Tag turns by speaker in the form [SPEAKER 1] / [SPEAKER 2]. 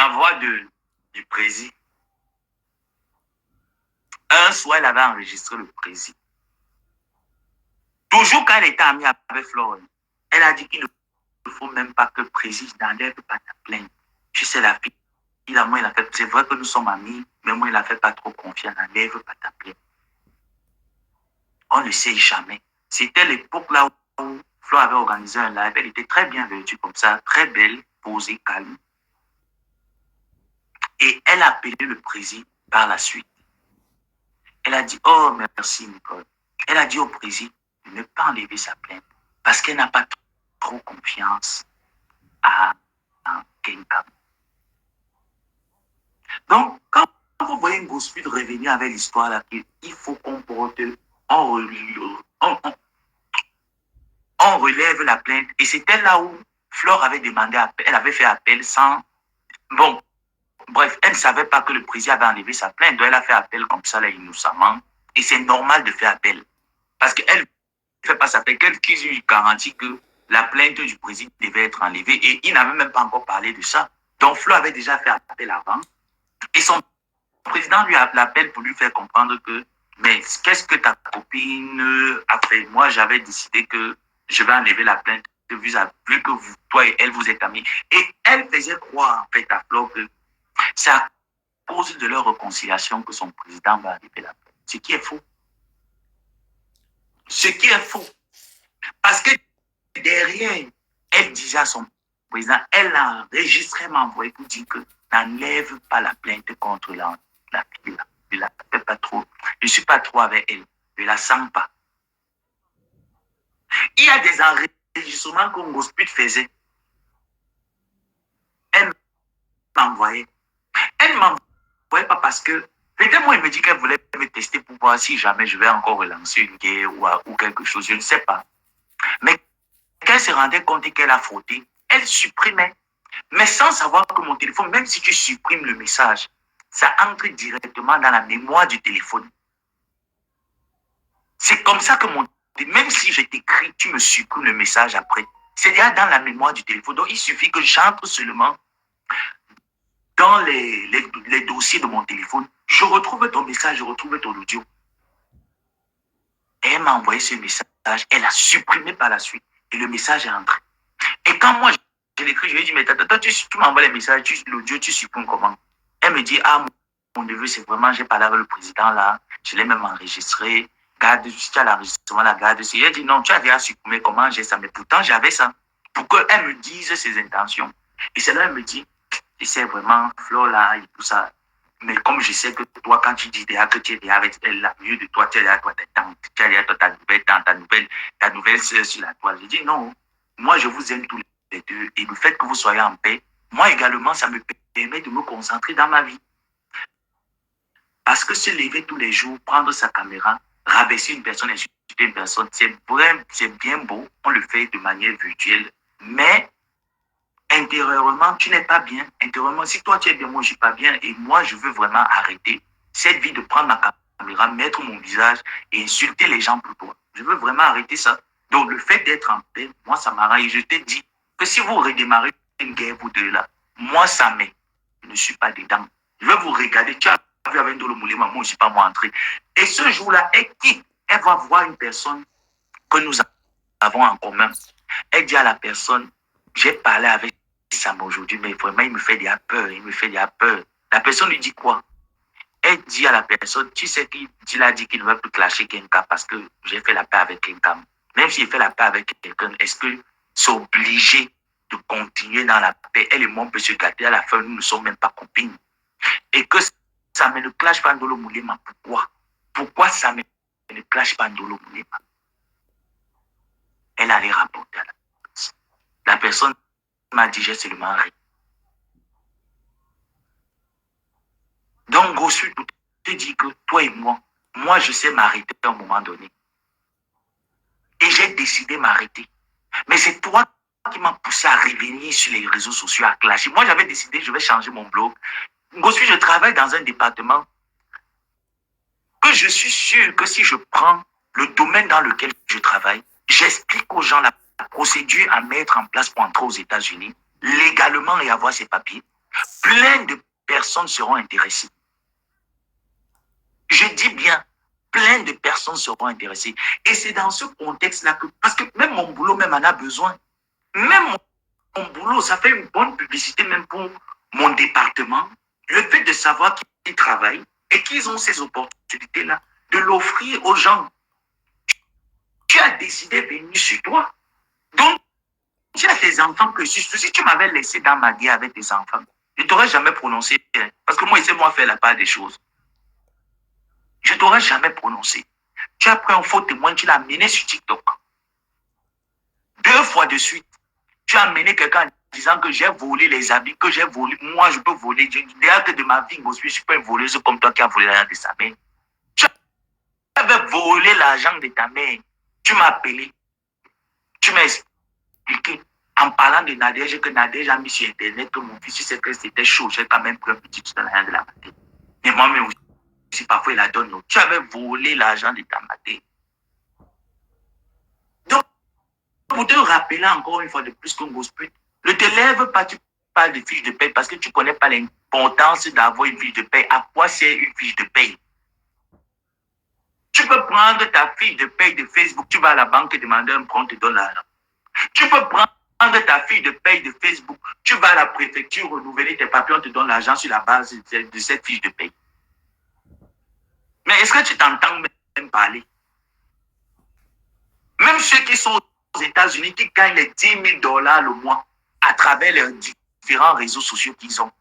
[SPEAKER 1] la voix du président. Un soir, elle avait enregistré le président. Toujours quand elle était amie avec Florent, elle a dit qu'il ne faut même pas que le président n'enlève pas ta plainte. Tu sais, la fille, moi, il a fait, c'est vrai que nous sommes amis, mais moi, il n'a fait pas trop confiance, n'enlève pas ta plainte. On ne sait jamais. C'était l'époque là où Flo avait organisé un live, elle était très bien vêtue comme ça, très belle, posée, calme. Et elle a appelé le président par la suite. Elle a dit, oh, merci, Nicole. Elle a dit au président de ne pas enlever sa plainte parce qu'elle n'a pas trop confiance à Kenkam. Donc, quand vous voyez une grosse fille revenir avec l'histoire là, il faut qu'on porte, on relève la plainte. Et c'était là où Flore avait demandé, elle avait fait appel sans... Bon, bref, elle ne savait pas que le président avait enlevé sa plainte. Donc, elle a fait appel comme ça, là, innocemment. Et c'est normal de faire appel. Parce qu'elle ne fait pas sa plainte. Quelqu'un lui garantit que la plainte du président devait être enlevée. Et il n'avait même pas encore parlé de ça. Donc, Flo avait déjà fait appel avant. Et son président lui appelle pour lui faire comprendre que, mais qu'est-ce que ta copine a fait? Moi, j'avais décidé que je vais enlever la plainte vu que vous, toi et elle, vous êtes amis. Et elle faisait croire, en fait, à Flo que c'est à cause de leur réconciliation que son président va enlever la plainte. Ce qui est faux. Ce qui est faux. Parce que derrière, elle disait à son président, elle a enregistré, m'a envoyé pour dire que n'enlève pas la plainte contre la fille. Je la fais pas trop. Je ne suis pas trop avec elle. Je ne la sens pas. Il y a des enregistrements que Ngosput faisait. Elle m'envoyait. Elle ne m'envoyait pas parce que, peut-être moi, elle me dit qu'elle voulait me tester pour voir si jamais je vais encore relancer une guerre ou quelque chose. Je ne sais pas. Mais quand elle se rendait compte qu'elle a frotté, elle supprimait. Mais sans savoir que mon téléphone, même si tu supprimes le message, ça entre directement dans la mémoire du téléphone. C'est comme ça que même si je t'écris, tu me supprimes le message après. C'est déjà dans la mémoire du téléphone. Donc, il suffit que j'entre seulement dans les dossiers de mon téléphone. Je retrouve ton message, je retrouve ton audio. Et elle m'a envoyé ce message. Elle a supprimé par la suite. Et le message est entré. Et quand moi, je l'écris, je lui ai dit, mais toi, tu m'envoies les messages, l'audio, tu supprimes comment? Elle me dit, ah, mon neveu, c'est vraiment, j'ai parlé avec le président là, je l'ai même enregistré. Garde, tu as l'enregistrement, la garde. Elle dit, non, tu as déjà supprimé, comment j'ai ça? Mais pourtant, j'avais ça. Pour qu'elle me dise ses intentions. Et c'est là, elle me dit, tu sais vraiment, Flo là, et tout ça. Mais comme je sais que toi, quand tu dis déjà que tu es déjà avec elle, la mieux de toi, tu as déjà toi, tu as déjà toi, ta nouvelle tante, ta nouvelle sœur sur la toile. J'ai dit, non, moi, je vous aime tous les deux. Et le fait que vous soyez en paix, moi également, ça me permet de me concentrer dans ma vie. Parce que se lever tous les jours, prendre sa caméra, rabaisser une personne, insulter une personne, c'est bien beau. On le fait de manière virtuelle. Mais intérieurement, tu n'es pas bien. Intérieurement, si toi tu es bien, moi je ne suis pas bien. Et moi, je veux vraiment arrêter cette vie de prendre ma caméra, mettre mon visage et insulter les gens pour toi. Je veux vraiment arrêter ça. Donc, le fait d'être en paix, moi, ça m'arrange. Je te dis que si vous redémarrez une guerre, vous deux là, moi, ça m'est. Je ne suis pas dedans. Je vais vous regarder. Tu as vu avec Ndolo Moulema, moi, je ne suis pas moi entré. Et ce jour-là, elle va voir une personne que nous avons en commun. Elle dit à la personne, j'ai parlé avec Sam aujourd'hui, mais vraiment, il me fait déjà peur. Il me fait déjà peur. La personne lui dit quoi? Elle dit à la personne, tu sais qu'il a dit qu'il ne va plus clasher Kenka parce que j'ai fait la paix avec Kenka. Même s'il fait la paix avec quelqu'un, est-ce que c'est obligé de continuer dans la paix? Elle et moi, on peut se gâter. À la fin, nous ne sommes même pas copines. Et que ça ne clash pas Ndolo Moulema. Pourquoi? Pourquoi ça ne clash pas Ndolo Moulema? Elle allait rapporter à la personne. La personne m'a dit, j'ai seulement ri. Donc, Gossu, te dit que toi et moi, je sais m'arrêter à un moment donné. Et j'ai décidé de m'arrêter. Mais c'est toi qui m'as poussé à revenir sur les réseaux sociaux, à clasher. Moi, j'avais décidé, je vais changer mon blog. Gossu, je travaille dans un département que je suis sûr que si je prends le domaine dans lequel je travaille, j'explique aux gens la procédure à mettre en place pour entrer aux États-Unis, légalement et avoir ses papiers. Plein de personnes seront intéressées. Je dis bien, plein de personnes seront intéressées. Et c'est dans ce contexte-là que, parce que même mon boulot même en a besoin. Même mon boulot, ça fait une bonne publicité même pour mon département. Le fait de savoir qu'ils travaillent et qu'ils ont ces opportunités-là, de l'offrir aux gens. Tu as décidé de venir chez toi. Donc, tu as tes enfants que si tu m'avais laissé dans ma guerre avec tes enfants, je ne t'aurais jamais prononcé. Parce que moi, c'est moi faire la part des choses. Je ne t'aurais jamais prononcé. Tu as pris un faux témoin, tu l'as amené sur TikTok. 2 fois de suite, tu as amené quelqu'un en disant que j'ai volé les habits, que j'ai volé. Moi, je peux voler. D'ailleurs, que de ma vie, je peux voler, c'est comme toi qui as volé l'argent de sa mère. Tu avais volé l'argent de ta mère. Tu m'as appelé. Tu m'as expliqué en parlant de Nadège que Nadège a mis sur Internet que mon fils, c'est que c'était chaud. J'ai quand même pris un petit dans l'argent de la matinée. Et moi-même aussi, parfois, il la donne. Tu avais volé l'argent de ta matinée. Donc, pour te rappeler encore une fois de plus qu'on gospel, ne te lève pas, tu parles de fiche de paie parce que tu ne connais pas l'importance d'avoir une fiche de paie. À quoi c'est une fiche de paie? Tu peux prendre ta fiche de paie de Facebook, tu vas à la banque et demander un prêt, te donne l'argent. Tu peux prendre ta fiche de paie de Facebook, tu vas à la préfecture renouveler tes papiers, on te donne l'argent sur la base de cette fiche de paie. Mais est-ce que tu t'entends même parler? Même ceux qui sont aux États-Unis, qui gagnent les $10 000 le mois à travers les différents réseaux sociaux qu'ils ont.